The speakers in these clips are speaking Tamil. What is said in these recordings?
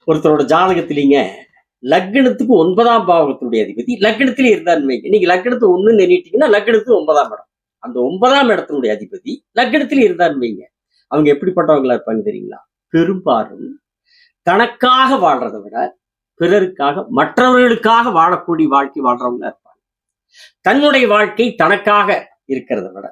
ஒருத்தரோட ஜாதகத்திலீங்க லக்னத்துக்கு 9ஆம் பாவகத்தினுடைய அதிபதி லக்னத்திலே இருந்தான்னு வைங்க. நீங்க லக்னத்து 1ன்னு எண்ணிட்டீங்கன்னா லக்னத்துக்கு 9ஆம் இடம். அந்த 9ஆம் இடத்தினுடைய அதிபதி லக்னத்திலே இருந்தான்னு வைங்க. அவங்க எப்படிப்பட்டவங்களா இருப்பாங்க தெரியுங்களா? பெரும்பாலும் தனக்காக வாழ்றதை விட பிறருக்காக மற்றவர்களுக்காக வாழக்கூடிய வாழ்க்கை வாழ்றவங்களா இருப்பாங்க. தன்னுடைய வாழ்க்கை தனக்காக இருக்கிறத விட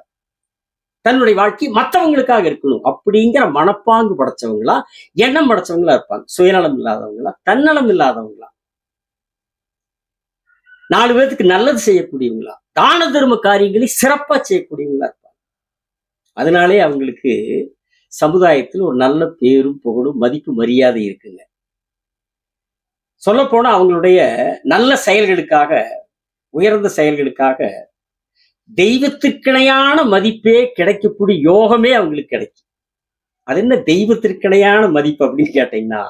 தன்னுடைய வாழ்க்கை மற்றவங்களுக்காக இருக்கணும் அப்படிங்கிற மனப்பாங்கு படைச்சவங்களா, எண்ணம் படைச்சவங்களா இருப்பாங்க. சுயநலம் இல்லாதவங்களா, தன்னலம் இல்லாதவங்களா, 4 பேருக்கு நல்லது செய்யக்கூடியவங்களா, தான தர்ம காரியங்களை சிறப்பா செய்யக்கூடியவங்களா இருப்பாங்க. அதனாலே அவங்களுக்கு சமுதாயத்தில் ஒரு நல்ல பேரும் புகழும் மதிப்பு மரியாதை இருக்குங்க. சொல்லப்போனா அவங்களுடைய நல்ல செயல்களுக்காக, உயர்ந்த செயல்களுக்காக தெய்வத்திற்கிணையான மதிப்பே கிடைக்கக்கூடிய யோகமே அவங்களுக்கு கிடைக்கும். அது என்ன தெய்வத்திற்கிணையான மதிப்பு அப்படின்னு கேட்டீங்கன்னா,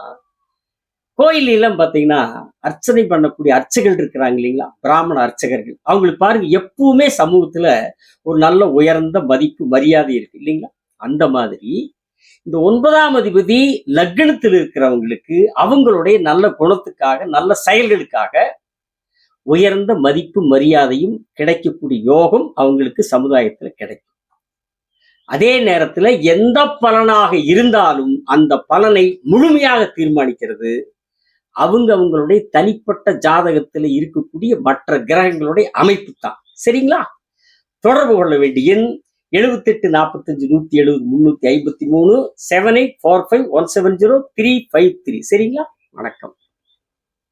கோயில் எல்லாம் பாத்தீங்கன்னா அர்ச்சனை பண்ணக்கூடிய அர்ச்சகர்கள் இருக்கிறாங்க இல்லைங்களா, பிராமண அர்ச்சகர்கள். அவங்களுக்கு பாருங்க எப்பவுமே சமூகத்துல ஒரு நல்ல உயர்ந்த மதிப்பு மரியாதை இருக்கு இல்லைங்களா. அந்த மாதிரி இந்த 9ஆம் அதிபதி லக்னத்தில் இருக்கிறவங்களுக்கு அவங்களுடைய நல்ல குணத்துக்காக, நல்ல செயல்களுக்காக உயர்ந்த மதிப்பு மரியாதையும் கிடைக்கக்கூடிய யோகம் அவங்களுக்கு சமுதாயத்துல கிடைக்கும். அதே நேரத்துல எந்த பலனாக இருந்தாலும் அந்த பலனை முழுமையாக தீர்மானிக்கிறது அவங்களுடைய தனிப்பட்ட ஜாதகத்துல இருக்கக்கூடிய மற்ற கிரகங்களுடைய அமைப்பு தான். சரிங்களா? தொடர்பு கொள்ள வேண்டிய எண் 78 45 170 353 7845 170 353. சரிங்களா? வணக்கம்.